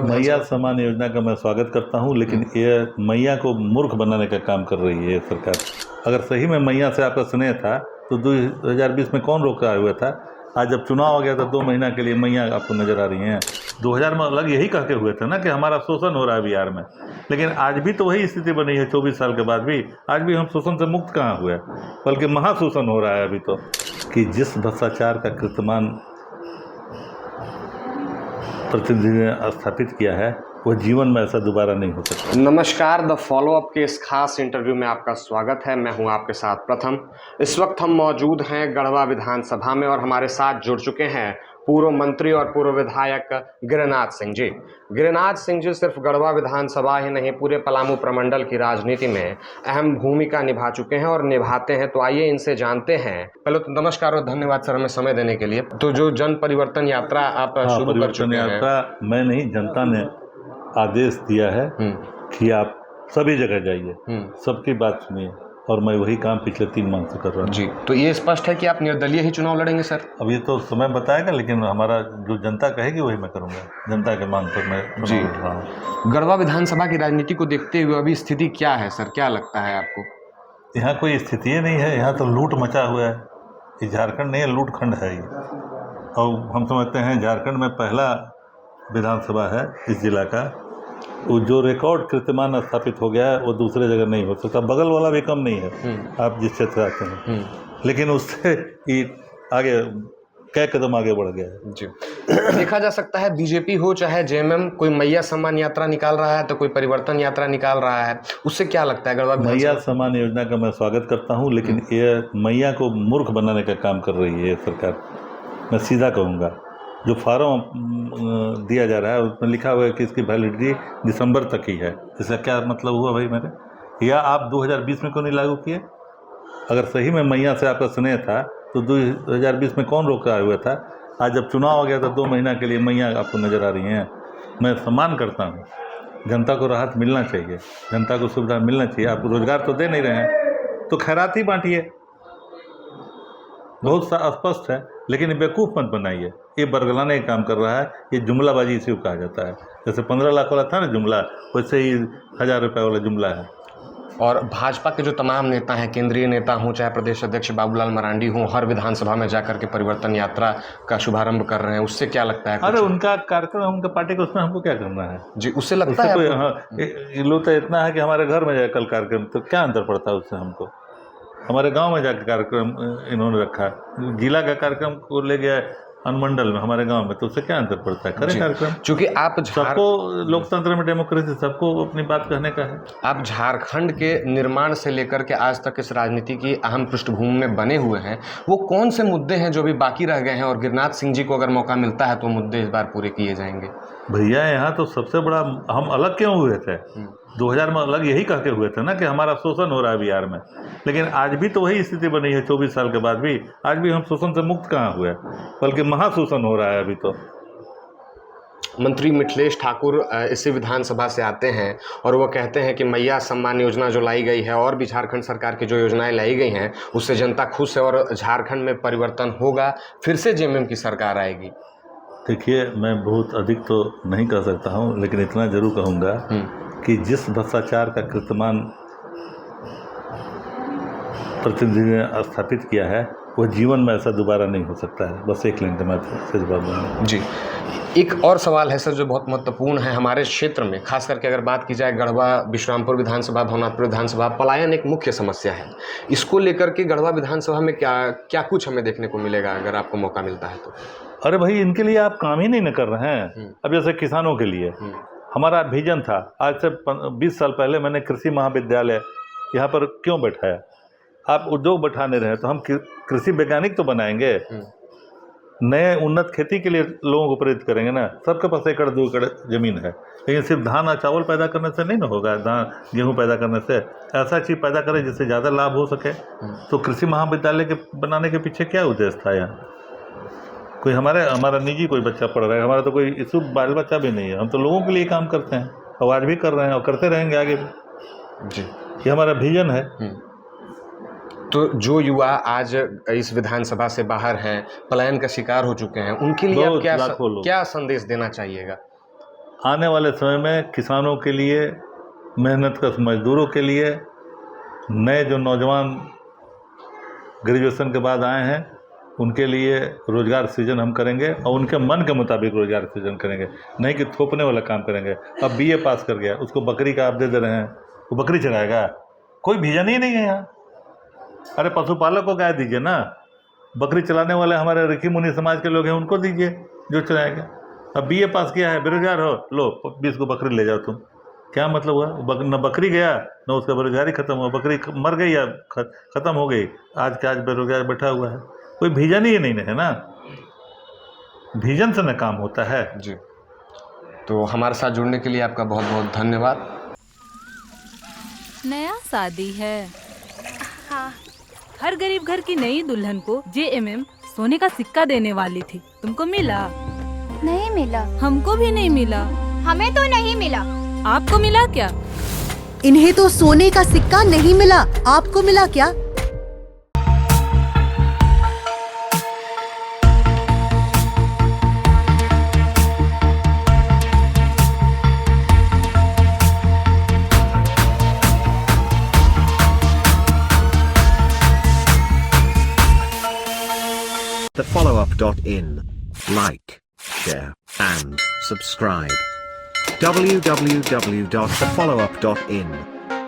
मैया सम्मान योजना का मैं स्वागत करता हूं, लेकिन ये मैया को मूर्ख बनाने का काम कर रही है ये सरकार। अगर सही में मैया से आपका स्नेह था तो 2020 में कौन रोका हुआ था? आज जब चुनाव हो गया तो 2 महीना के लिए मैया आपको नजर आ रही हैं। 2000 में अलग यही कहते हुए थे ना कि हमारा शोषण हो रहा है बिहार में, लेकिन आज भी तो वही स्थिति बनी है। 24 साल के बाद भी आज भी हम शोषण से मुक्त कहाँ हुए, बल्कि महाशोषण हो रहा है अभी तो। कि जिस भ्रष्टाचार का कीर्तिमान प्रतिनिधि ने स्थापित किया है वो जीवन में ऐसा दोबारा नहीं हो सकता। नमस्कार, द फॉलोअप के इस खास इंटरव्यू में आपका स्वागत है। मैं हूं आपके साथ प्रथम। इस वक्त हम मौजूद हैं गढ़वा विधानसभा में और हमारे साथ जुड़ चुके हैं पूर्व मंत्री और पूर्व विधायक गिरिनाथ सिंह जी। गिरिनाथ सिंह जी सिर्फ गढ़वा विधानसभा ही नहीं, पूरे पलामू प्रमंडल की राजनीति में अहम भूमिका निभा चुके हैं और निभाते हैं। तो आइए इनसे जानते हैं। पहले तो नमस्कार और धन्यवाद सर हमें समय देने के लिए। तो जो जन परिवर्तन यात्रा आप शुरू कर चुके हैं। यात्रा मैं नहीं, जनता ने आदेश दिया है कि आप सभी जगह जाइए, सबकी बात सुनिए, और मैं वही काम पिछले 3 माह से कर रहा हूँ जी। तो ये स्पष्ट है कि आप निर्दलीय ही चुनाव लड़ेंगे सर? अब ये तो समय बताएगा, लेकिन हमारा जो जनता कहेगी वही मैं करूँगा। जनता के मांग पर मैं जी लड़ रहा हूँ। गढ़वा विधानसभा की राजनीति को देखते हुए अभी स्थिति क्या है सर, क्या लगता है आपको? यहाँ कोई स्थिति ही नहीं है। यहाँ तो लूट मचा हुआ है। ये झारखंड नहीं है, लूटखंड है ये। और हम समझते हैं झारखंड में पहला विधानसभा है इस जिला का। वो जो रिकॉर्ड कीर्तिमान स्थापित हो गया है वो दूसरे जगह नहीं हो सकता। बगल वाला भी कम नहीं है आप जिस क्षेत्र आते हैं, लेकिन उससे ही आगे कई कदम आगे बढ़ गया है। जी। देखा जा सकता है बीजेपी हो चाहे जेएमएम, कोई मैया सम्मान यात्रा निकाल रहा है तो कोई परिवर्तन यात्रा निकाल रहा है। उससे क्या लगता है गढ़वा? मैया सम्मान योजना का मैं स्वागत करता हूँ, लेकिन ये मैया को मूर्ख बनाने का काम कर रही है ये सरकार। मैं सीधा कहूँगा, जो फार्म दिया जा रहा है उसमें लिखा हुआ है कि इसकी वैलिडिटी दिसंबर तक ही है। इसका क्या मतलब हुआ भाई मेरे? या आप 2020 में क्यों नहीं लागू किए? अगर सही में मैया से आपका स्नेह था तो 2020 में कौन रोका हुआ था? आज जब चुनाव हो गया तो 2 महीना के लिए मैया आपको नज़र आ रही हैं। मैं सम्मान करता हूँ, जनता को राहत मिलना चाहिए, जनता को सुविधा मिलना चाहिए। आप रोजगार तो दे नहीं रहे हैं तो खैरात ही बांटिए, बहुत सा स्पष्ट है। लेकिन बेवकूफ़ मत बनाइए। ये बरगलाने का काम कर रहा है। ये जुमलाबाजी इसी को कहा जाता है। जैसे 15 लाख वाला था ना जुमला, वैसे ही 1000 रुपये वाला जुमला है। और भाजपा के जो तमाम नेता हैं, केंद्रीय नेता हों चाहे प्रदेश अध्यक्ष बाबूलाल मरांडी हों, हर विधानसभा में जाकर के परिवर्तन यात्रा का शुभारंभ कर रहे हैं। उससे क्या लगता है? अरे उनका कार्यक्रम, उनका पार्टी का, उसमें हमको क्या करना है जी? उससे लगता है कोई हाँ, लोग तो इतना है कि हमारे घर में जाए कल कार्यक्रम, तो क्या अंतर पड़ता है उससे हमको? हमारे गांव में जाकर कार्यक्रम इन्होंने रखा, जिला का कार्यक्रम को ले गया अनुमंडल में हमारे गांव में, तो उससे क्या अंतर पड़ता है? करें कार्यक्रम। क्योंकि आप सबको, लोकतंत्र में डेमोक्रेसी, सबको अपनी बात कहने का है। आप झारखंड के निर्माण से लेकर के आज तक इस राजनीति की अहम पृष्ठभूमि में बने हुए हैं। वो कौन से मुद्दे हैं जो अभी बाकी रह गए हैं और गिरिनाथ सिंह जी को अगर मौका मिलता है तो मुद्दे इस बार पूरे किए जाएंगे? भैया यहाँ तो सबसे बड़ा, हम अलग क्यों हुए थे? 2000 में अलग यही कहते हुए थे ना कि हमारा शोषण हो रहा है बिहार में, लेकिन आज भी तो वही स्थिति बनी है। 24 साल के बाद भी आज भी हम शोषण से मुक्त कहाँ हुए, बल्कि महाशोषण हो रहा है अभी तो। मंत्री मिथिलेश ठाकुर इसी विधानसभा से आते हैं और वो कहते हैं कि मैया सम्मान योजना जो लाई गई है और भी झारखंड सरकार की जो योजनाएं लाई गई हैं उससे जनता खुश है और झारखंड में परिवर्तन होगा, फिर से जेएमएम की सरकार आएगी। देखिए, मैं बहुत अधिक तो नहीं कह सकता हूँ, लेकिन इतना जरूर कहूँगा कि जिस भ्रष्टाचार का कीर्तिमान प्रतिनिधि ने स्थापित किया है वो जीवन में ऐसा दोबारा नहीं हो सकता है। बस एक लाइन मैं सच बात बोलूँगा जी। एक और सवाल है सर जो बहुत महत्वपूर्ण है हमारे क्षेत्र में, खास करके अगर बात की जाए गढ़वा विश्रामपुर विधानसभा, भवनाथपुर विधानसभा, पलायन एक मुख्य समस्या है। इसको लेकर के गढ़वा विधानसभा में क्या कुछ हमें देखने को मिलेगा अगर आपको मौका मिलता है तो? अरे भाई, इनके लिए आप काम ही नहीं कर रहे हैं। अब जैसे किसानों के लिए हमारा विजन था, आज से 20 साल पहले मैंने कृषि महाविद्यालय यहाँ पर क्यों बैठाया? आप उद्योग बैठा नहीं रहे तो हम कृषि वैज्ञानिक तो बनाएंगे, नए उन्नत खेती के लिए लोगों को प्रेरित करेंगे ना। सबके पास 1 एकड़ 2 एकड़ ज़मीन है, लेकिन सिर्फ धान और चावल पैदा करने से नहीं ना होगा। धान गेहूँ पैदा करने से ऐसा चीज़ पैदा करें जिससे ज़्यादा लाभ हो सके। तो कृषि महाविद्यालय के बनाने के पीछे क्या उद्देश्य था? यहाँ कोई हमारा निजी कोई बच्चा पढ़ रहा है, हमारा तो कोई इशू बाल बच्चा भी नहीं है। हम तो लोगों के लिए काम करते हैं और आज भी कर रहे हैं और करते रहेंगे आगे भी जी। ये हमारा विजन है। तो जो युवा आज इस विधानसभा से बाहर हैं, पलायन का शिकार हो चुके हैं, उनके लिए आप क्या संदेश देना चाहिएगा? आने वाले समय में किसानों के लिए, मेहनत कश मजदूरों के लिए, नए जो नौजवान ग्रेजुएशन के बाद आए हैं उनके लिए रोज़गार सृजन हम करेंगे और उनके मन के मुताबिक रोज़गार सृजन करेंगे, नहीं कि थोपने वाला काम करेंगे। अब बीए पास कर गया, उसको बकरी का आप दे रहे हैं, वो बकरी चराएगा? कोई विजन ही नहीं है यहाँ। अरे पशुपालक को गाय दीजिए ना, बकरी चलाने वाले हमारे ऋषि मुनि समाज के लोग हैं, उनको दीजिए जो चलाएगा। अब बीए पास किया है, बेरोजगार हो, लो 20 को बकरी ले जाओ तुम। क्या मतलब हुआ? न बकरी गया, न उसका बेरोजगारी खत्म हुआ, बकरी मर गई या खत्म हो गई, आज के आज बेरोजगार बैठा हुआ है। कोई विजन ही नहीं है ना, विजन से न काम होता है जी। तो हमारे साथ जुड़ने के लिए आपका बहुत बहुत धन्यवाद। नया शादी है। हाँ। हर गरीब घर की नई दुल्हन को JMM सोने का सिक्का देने वाली थी, तुमको मिला? नहीं मिला। हमको भी नहीं मिला। हमें तो नहीं मिला। आपको मिला क्या? इन्हें तो सोने का सिक्का नहीं मिला, आपको मिला क्या? thefollowup.in. Like, share, and subscribe. www.thefollowup.in